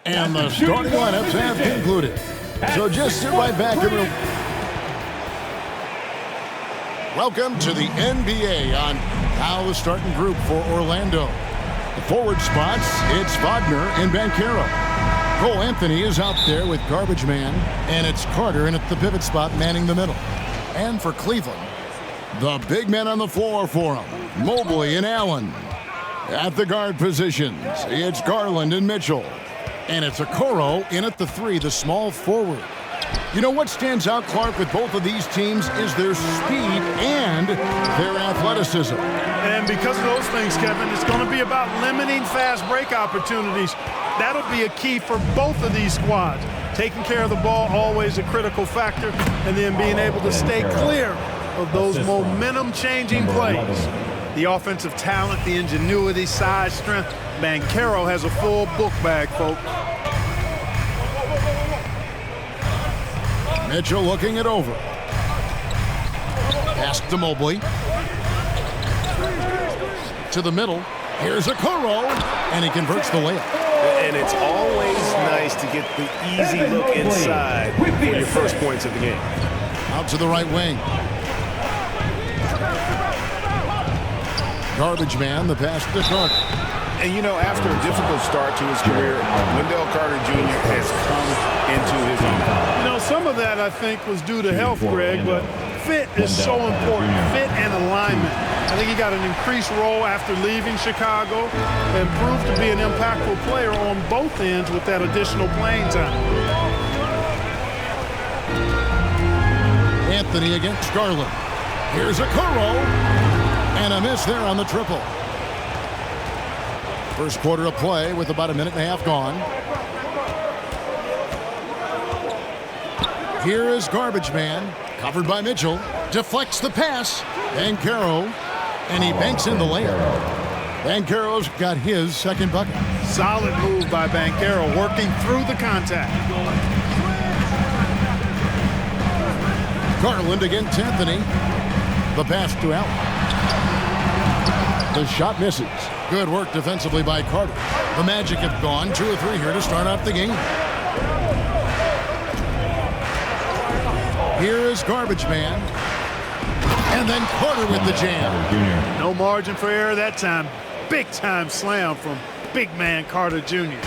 And the starting lineups have concluded. So just sit right back and welcome to the NBA on how the starting group for Orlando. The forward spots, it's Wagner and Banchero. Cole Anthony is out there with Garbage Man, and it's Carter in at the pivot spot manning the middle. And for Cleveland, the big men on the floor for them, Mobley and Allen. At the guard positions, it's Garland and Mitchell. And it's Okoro in at the 3, the small forward. You know what stands out, Clark, with both of these teams is their speed and their athleticism. And because of those things, Kevin, it's going to be about limiting fast break opportunities. That'll be a key for both of these squads. Taking care of the ball, always a critical factor, and then being able to stay clear of those momentum-changing plays. The offensive talent, the ingenuity, size, strength. Banchero has a full book bag, folks. Mitchell looking it over. Pass to Mobley. To the middle. Here's Okoro, and he converts the layup. And it's always nice to get the easy look inside for your first points of the game. Out to the right wing. Garbage Man, the pass to Carter. And, you know, after a difficult start to his career, Wendell Carter Jr. has come into his own. You know, some of that, I think, was due to health, Greg, but fit is so important, fit and alignment. I think he got an increased role after leaving Chicago and proved to be an impactful player on both ends with that additional playing time. Anthony against Garland. Here's Okoro, and a miss there on the triple. First quarter of play with about a minute and a half gone. Here is Garbage Man, covered by Mitchell. Deflects the pass. Banchero, and he banks in the layup. Banchero's got his second bucket. Solid move by Banchero, working through the contact. Garland against Anthony. The pass to Allen. The shot misses. Good work defensively by Carter. The Magic have gone 2 or 3 here to start out the game. Here is Garbage Man. And then Carter with the jam. No margin for error that time. Big time slam from big man Carter Jr.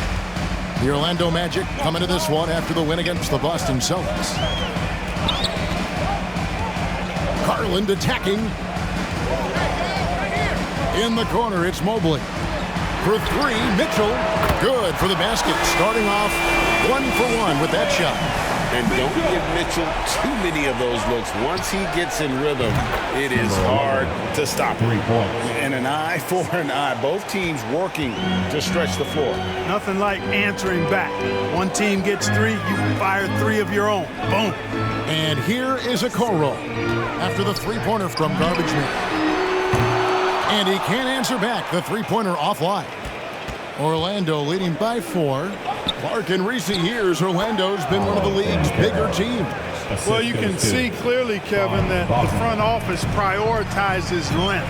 The Orlando Magic coming to this one after the win against the Boston Celtics. Garland attacking. In the corner, it's Mobley. For 3, Mitchell. Good for the basket. Starting off 1 for 1 with that shot. And don't give Mitchell too many of those looks. Once he gets in rhythm, it is hard to stop him. And an eye for an eye. Both teams working to stretch the floor. Nothing like answering back. One team gets 3, you fire 3 of your own. Boom. And here is Okoro after the three-pointer from Garbage Man. And he can't answer back. The three-pointer offline. Orlando leading by 4. Clark, in recent years, Orlando's been one of the league's bigger teams. Well, you can see clearly, Kevin, that the front office prioritizes length.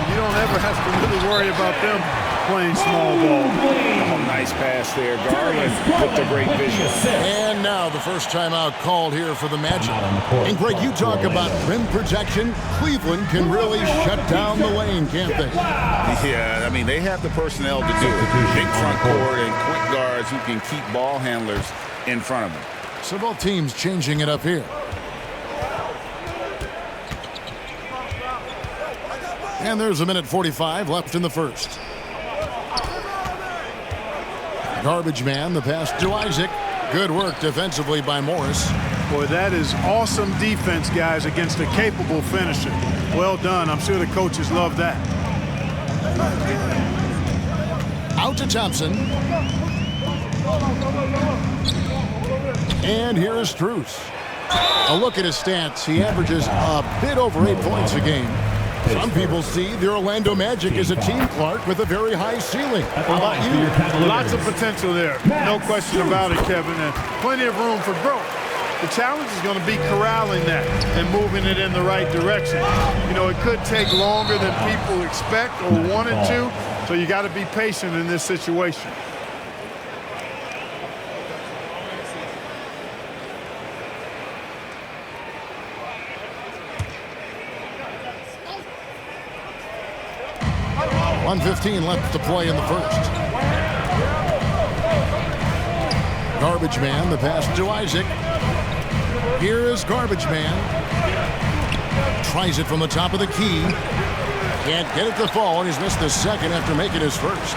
You don't ever have to really worry about them playing small ball. Oh, nice pass there. Garland with the great vision. And now the first timeout called here for the Magic. And Greg, you talk about rim protection. Cleveland can really shut down the lane, can't they? Yeah, I mean, they have the personnel to do it. Big front court and quick guards who can keep ball handlers in front of them. So both teams changing it up here. And there's a minute 45 left in the first. Garbage Man, the pass to Isaac. Good work defensively by Morris. Boy, that is awesome defense, guys, against a capable finisher. Well done. I'm sure the coaches love that. Out to Thompson. And here is Strus. A look at his stats. He averages a bit over 8 points a game. Some people see the Orlando Magic as a team, Clark, with a very high ceiling. How about you? Lots of potential there. No question about it, Kevin, and plenty of room for growth. The challenge is going to be corralling that and moving it in the right direction. You know, it could take longer than people expect or want it to, so you got to be patient in this situation. 1:15 left to play in the first. Garbage man, the pass to Isaac. Here is Garbage man. Tries it from the top of the key. Can't get it to fall, and he's missed the second after making his first.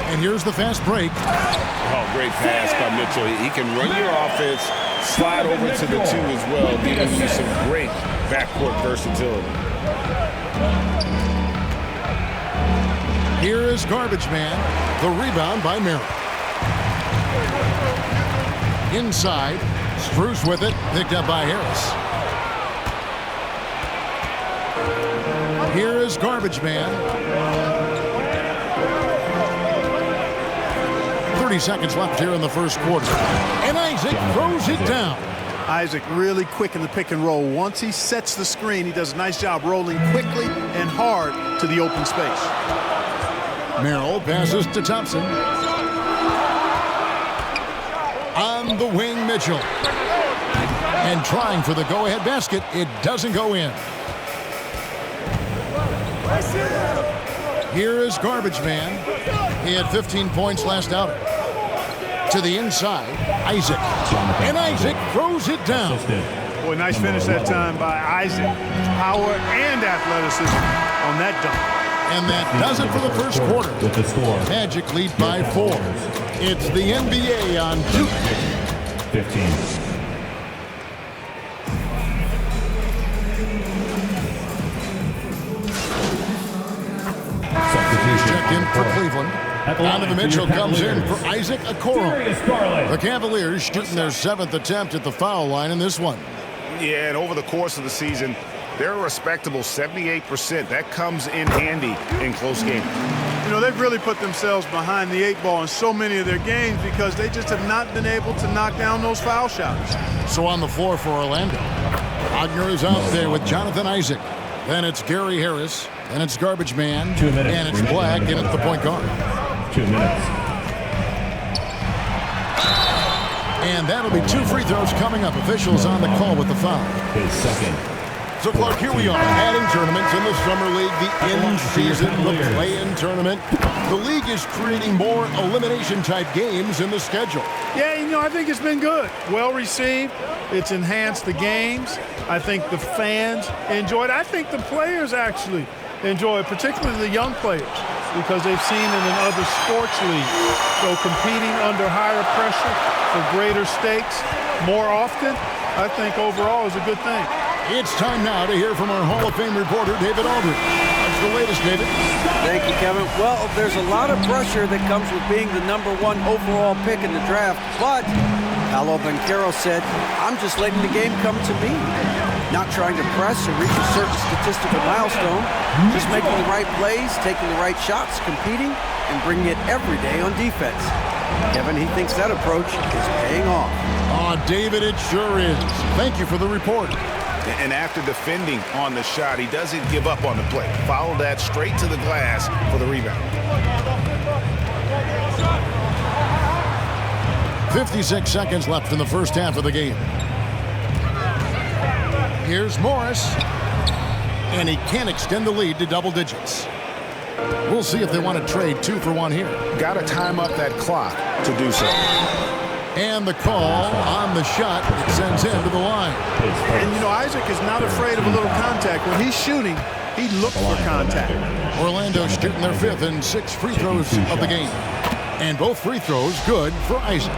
And here's the fast break. Oh, great pass by Mitchell. He can run your offense, slide over to the 2 as well, giving you some great backcourt versatility. Here is Garbage man. The rebound by Merrill. Inside, Strus with it, picked up by Harris. Here is Garbage man. 30 seconds left here in the first quarter. And Isaac throws it down. Isaac really quick in the pick and roll. Once he sets the screen, he does a nice job rolling quickly and hard to the open space. Merrill passes to Thompson. On the wing, Mitchell. And trying for the go-ahead basket. It doesn't go in. Here is Garbage man. He had 15 points last outing. To the inside, Isaac. And Isaac throws it down. Boy, nice finish that time by Isaac. Power and athleticism on that dunk. And that does it for the first quarter. With the score, Magic lead by 4. It's the NBA on 2. 15. Checked in for Cleveland. Donovan Mitchell comes in for Isaac Okoro. The Cavaliers shooting their 7th attempt at the foul line in this one. Yeah, and over the course of the season, they're a respectable 78%. That comes in handy in close games. You know, they've really put themselves behind the 8 ball in so many of their games because they just have not been able to knock down those foul shots. So on the floor for Orlando, Wagner is out there with Jonathan Isaac. Then it's Gary Harris. Then it's Garbage man. 2 minutes. And it's Black in at the point guard. 2 minutes. And that'll be 2 free throws coming up. Officials on the call with the foul. His second. So, Clark, here we are adding tournaments in the Summer League, the in-season, the play-in tournament. The league is creating more elimination-type games in the schedule. Yeah, you know, I think it's been good. Well received. It's enhanced the games. I think the fans enjoy it. I think the players actually enjoy it, particularly the young players, because they've seen it in other sports leagues. So competing under higher pressure for greater stakes more often, I think overall is a good thing. It's time now to hear from our Hall of Fame reporter, David Aldridge. What's the latest, David? Thank you, Kevin. Well, there's a lot of pressure that comes with being the #1 overall pick in the draft, but Paolo Banchero said, I'm just letting the game come to me. Not trying to press or reach a certain statistical milestone, just making the right plays, taking the right shots, competing, and bringing it every day on defense. Kevin, he thinks that approach is paying off. Oh, David, it sure is. Thank you for the report. And after defending on the shot, he doesn't give up on the play. Follow that straight to the glass for the rebound. 56 seconds left in the first half of the game. Here's Morris. And he can't extend the lead to double digits. We'll see if they want to trade 2 for 1 here. Got to time up that clock to do so. And the call on the shot, it sends him to the line. And, you know, Isaac is not afraid of a little contact. When he's shooting, he looks for contact. Orlando shooting their 5th and 6th free throws of the game. And both free throws good for Isaac.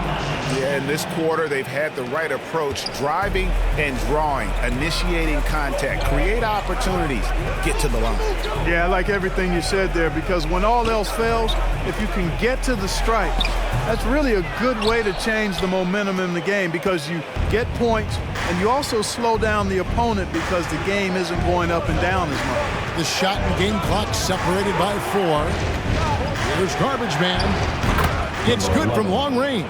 Yeah, in this quarter, they've had the right approach, driving and drawing, initiating contact, create opportunities, get to the line. Yeah, I like everything you said there, because when all else fails, if you can get to the stripe, that's really a good way to change the momentum in the game, because you get points and you also slow down the opponent because the game isn't going up and down as much. The shot and game clock separated by 4. Here's Garbage man. It's good from long range.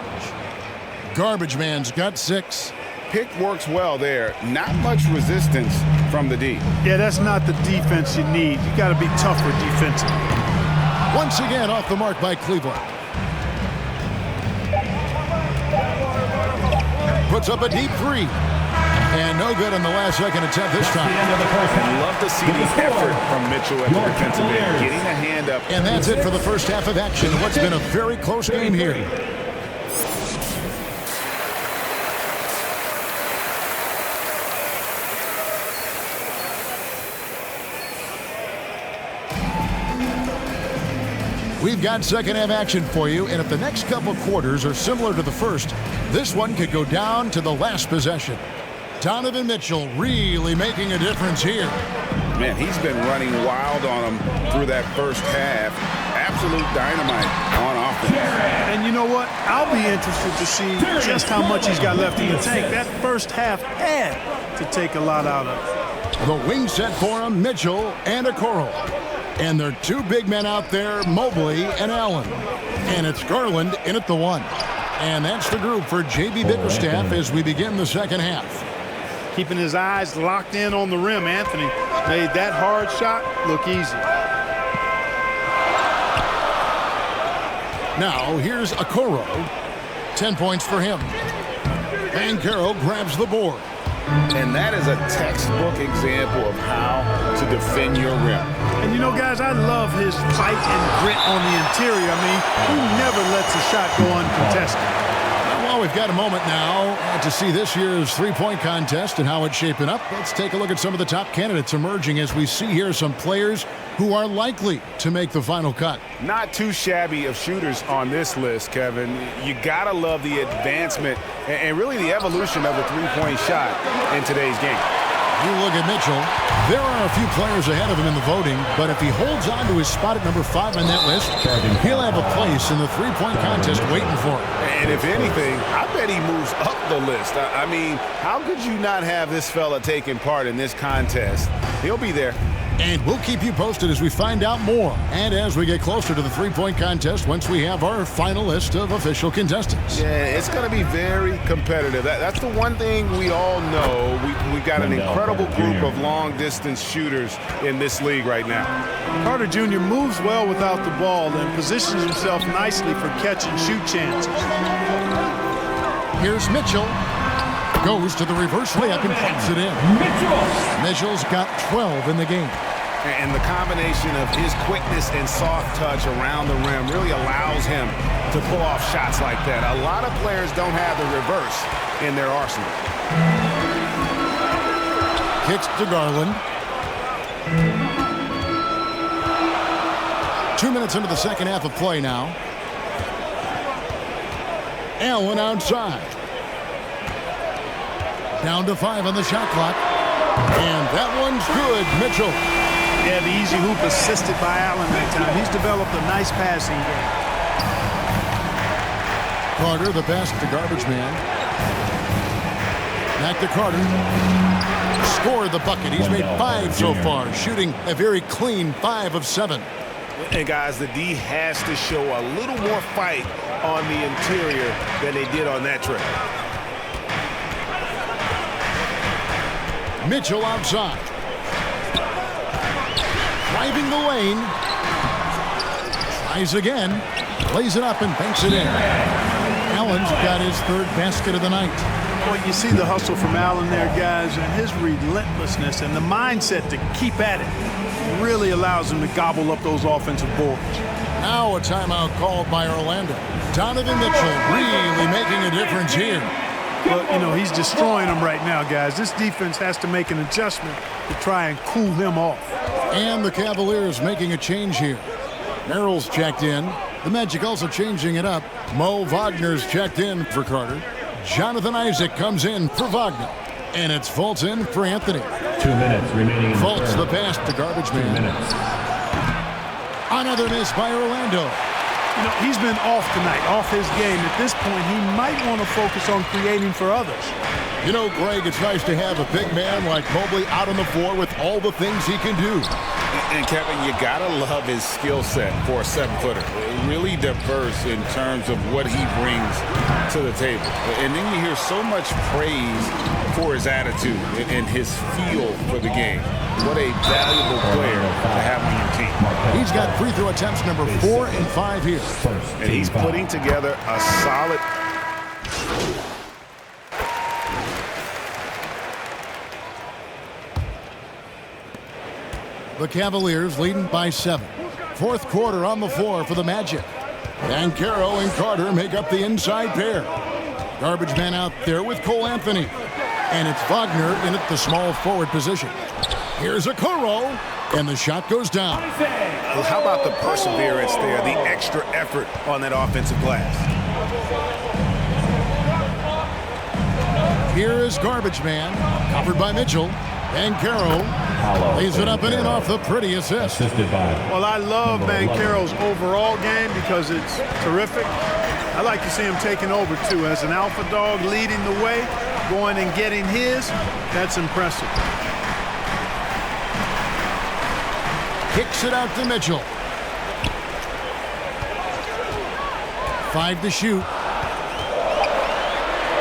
Garbage man's got 6. Pick works well there. Not much resistance from the D. Yeah, that's not the defense you need. You got to be tougher defensively. Once again off the mark by Cleveland. Puts up a deep 3. And no good on the last second attempt this time. Love to see the effort from Mitchell at the defensive end, getting a hand up. And that's it for the first half of action. What's been a very close game here. We've got second half action for you, and if the next couple quarters are similar to the first, this one could go down to the last possession. Donovan Mitchell really making a difference here. Man, he's been running wild on him through that first half. Absolute dynamite on offense. And you know what? I'll be interested to see just how much he's got left in the tank. That first half had to take a lot out of it. The wing set for him, Mitchell and Okoro. And their two big men out there, Mobley and Allen. And it's Garland in at the one. And that's the group for J.B. Bickerstaff as we begin the second half. Keeping his eyes locked in on the rim, Anthony made that hard shot look easy. Now here's Okoro. 10 points for him. Banchero grabs the board. And that is a textbook example of how to defend your rim. And you know, guys, I love his fight and grit on the interior. I mean, he never lets a shot go uncontested. Well, we've got a moment now to see this year's three-point contest and how it's shaping up. Let's take a look at some of the top candidates emerging as we see here some players who are likely to make the final cut. Not too shabby of shooters on this list, Kevin. You gotta love the advancement and really the evolution of the three-point shot in today's game. You look at Mitchell, there are a few players ahead of him in the voting, but if he holds on to his spot at number 5 on that list, he'll have a place in the three-point contest waiting for him. And if anything, I bet he moves up the list. I mean, how could you not have this fella taking part in this contest? He'll be there. And we'll keep you posted as we find out more and as we get closer to the three-point contest once we have our final list of official contestants. Yeah, it's going to be very competitive. That's the one thing we all know. We've got an incredible group of long-distance shooters in this league right now. Carter Jr. moves well without the ball and positions himself nicely for catch-and-shoot chances. Here's Mitchell. Goes to the reverse layup and puts it in. Mitchell's got 12 in the game. And the combination of his quickness and soft touch around the rim really allows him to pull off shots like that. A lot of players don't have the reverse in their arsenal. Kicks to Garland. 2 minutes into the second half of play now. Allen outside. Down to 5 on the shot clock. And that one's good, Mitchell. Yeah, the easy hoop assisted by Allen that time. He's developed a nice passing game. Carter, the pass to garbage man. Back to Carter. Scored the bucket. He's made 5 so far, shooting a very clean 5 of 7. And guys, the D has to show a little more fight on the interior than they did on that trip. Mitchell outside. Driving the lane. Tries again. Lays it up and banks it in. Allen's got his 3rd basket of the night. Well, you see the hustle from Allen there, guys, and his relentlessness and the mindset to keep at it really allows him to gobble up those offensive boards. Now a timeout called by Orlando. Donovan Mitchell really making a difference here. Well, you know, he's destroying them right now, guys. This defense has to make an adjustment to try and cool him off. And the Cavaliers making a change here. Merrill's checked in. The Magic also changing it up. Mo Wagner's checked in for Carter. Jonathan Isaac comes in for Wagner. And it's Fultz in for Anthony. 2 minutes remaining. Fultz the pass to garbage 2 man. minutes. Another miss by Orlando. You know, he's been off tonight, off his game. At this point, he might want to focus on creating for others. You know, Greg, it's nice to have a big man like Mobley out on the floor with all the things he can do. And Kevin, you gotta love his skill set for a 7-footer. Really diverse in terms of what he brings to the table. And then you hear so much praise for his attitude and his feel for the game. What a valuable player to have on your team. He's got free throw attempts number 4 and 5 here. And he's putting together a solid. The Cavaliers leading by 7. Fourth quarter on the floor for the Magic. Banchero and Carter make up the inside pair. Garbage man out there with Cole Anthony. And it's Wagner in at the small forward position. Here's Okoro, and the shot goes down. How about the perseverance there, the extra effort on that offensive glass? Here is Garbage Man, covered by Mitchell. Banchero lays it up and in off the pretty assist. Well, I love Banchero's overall game because it's terrific. I like to see him taking over, too. As an alpha dog leading the way, going and getting his, that's impressive. Kicks it out to Mitchell. 5 to shoot.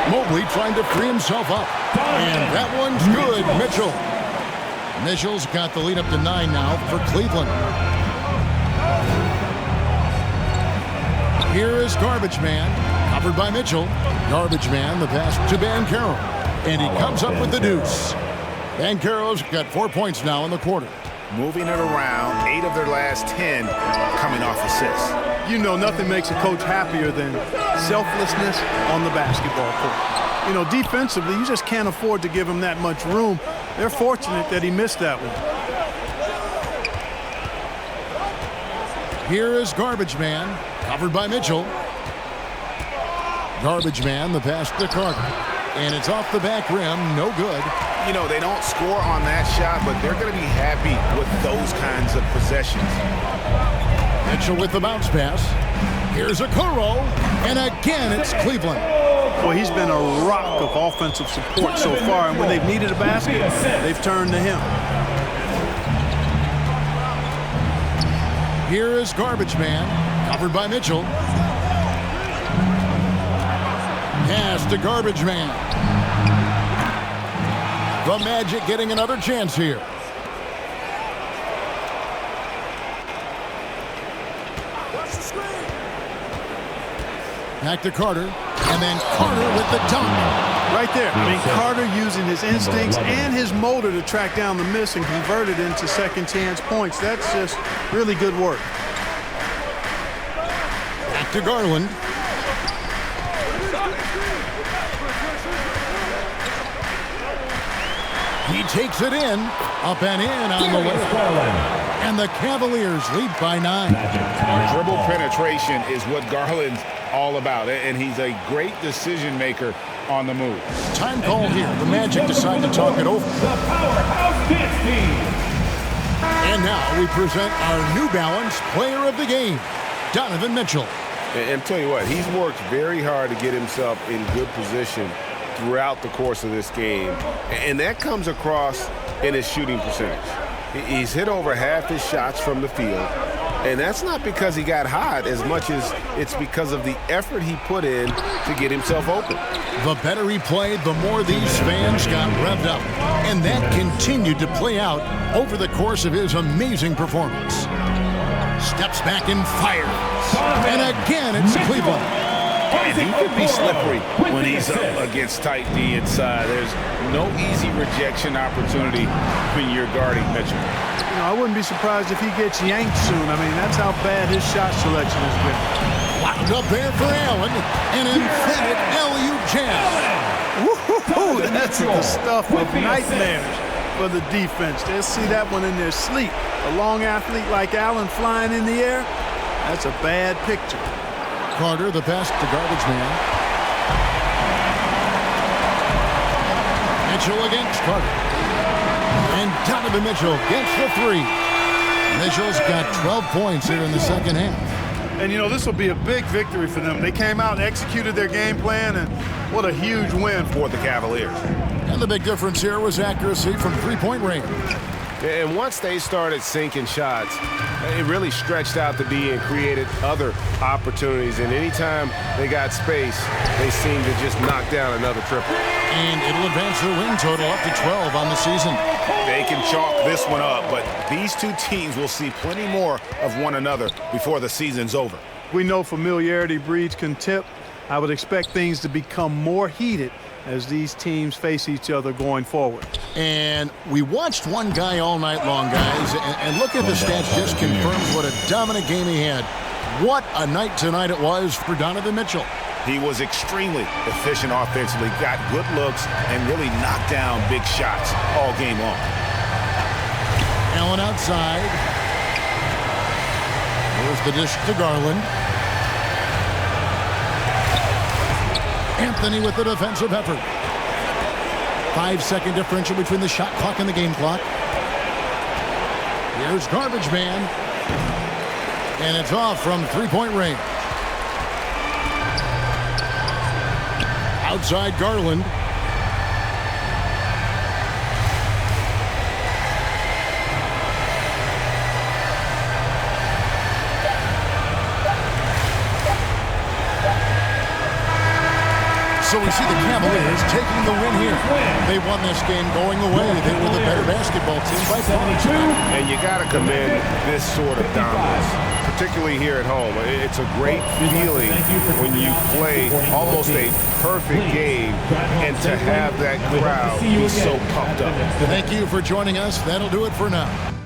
Mobley trying to free himself up. And that one's good, Mitchell. Mitchell's got the lead up to 9 now for Cleveland. Here is Garbage Man, covered by Mitchell. Garbage Man, the pass to Banchero. And he comes up with the deuce. Banchero's got 4 points now in the quarter. Moving it around, 8 of their last 10 coming off assists. You know, nothing makes a coach happier than selflessness on the basketball court. You know, defensively, you just can't afford to give him that much room. They're fortunate that he missed that one. Here is Garbage Man, covered by Mitchell. Garbage Man, the pass to Carter. And it's off the back rim, no good. You know, they don't score on that shot, but they're going to be happy with those kinds of possessions. Mitchell with the bounce pass. Here's Okoro, and again it's Cleveland. Well, he's been a rock of offensive support so far, and when they've needed a basket, they've turned to him. Here is Garbage Man, covered by Mitchell. Pass to Garbage Man. The Magic getting another chance here. Back to Carter, and then Carter with the dunk. Right there. I mean, Carter using his instincts and his motor to track down the miss and convert it into second chance points. That's just really good work. Back to Garland. He takes it in, up and in on the way. And the Cavaliers lead by 9. Dribble penetration is what Garland's all about, and he's a great decision maker on the move. Time call here. The Magic decide to talk it over. The Powerhouse Dance Team. And now we present our New Balance Player of the Game, Donovan Mitchell. And tell you what, he's worked very hard to get himself in good position throughout the course of this game, and that comes across in his shooting percentage. He's hit over half his shots from the field, and that's not because he got hot as much as it's because of the effort he put in to get himself open. The better he played, the more these fans got revved up, and that continued to play out over the course of his amazing performance. Steps back and fires, and again it's Cleveland. And he can be slippery when he's up against tight D inside. There's no easy rejection opportunity when you're guarding Mitchell. You know, I wouldn't be surprised if he gets yanked soon. I mean, that's how bad his shot selection has been. Wound up there for Allen, an emphatic LU jam. Woo-hoo-hoo, that's the stuff of nightmares for the defense. They'll see that one in their sleep. A long athlete like Allen flying in the air, that's a bad picture. Carter, the pass to Garbage Man. Mitchell against Carter. And Donovan Mitchell gets the 3. Mitchell's got 12 points here in the second half. And, you know, this will be a big victory for them. They came out and executed their game plan, and what a huge win for the Cavaliers. And the big difference here was accuracy from three-point range. And once they started sinking shots, it really stretched out the D and created other opportunities. And anytime they got space, they seemed to just knock down another triple. And it'll advance their win total up to 12 on the season. They can chalk this one up, but these two teams will see plenty more of one another before the season's over. We know familiarity breeds contempt. I would expect things to become more heated as these teams face each other going forward. And we watched one guy all night long, guys, and look at the stats just confirms what a dominant game he had. What a night tonight it was for Donovan Mitchell. He was extremely efficient offensively, got good looks, and really knocked down big shots all game long. Allen outside. There's the dish to Garland. Anthony with the defensive effort. 5-second differential between the shot clock and the game clock. Here's Garbage Man. And it's off from three-point range. Outside Garland. So we see the Cavaliers taking the win here. They won this game going away. They were the better basketball team by far. And you got to commend this sort of dominance, particularly here at home. It's a great feeling when you play almost a perfect game and to have that crowd be so pumped up. Thank you for joining us. That'll do it for now.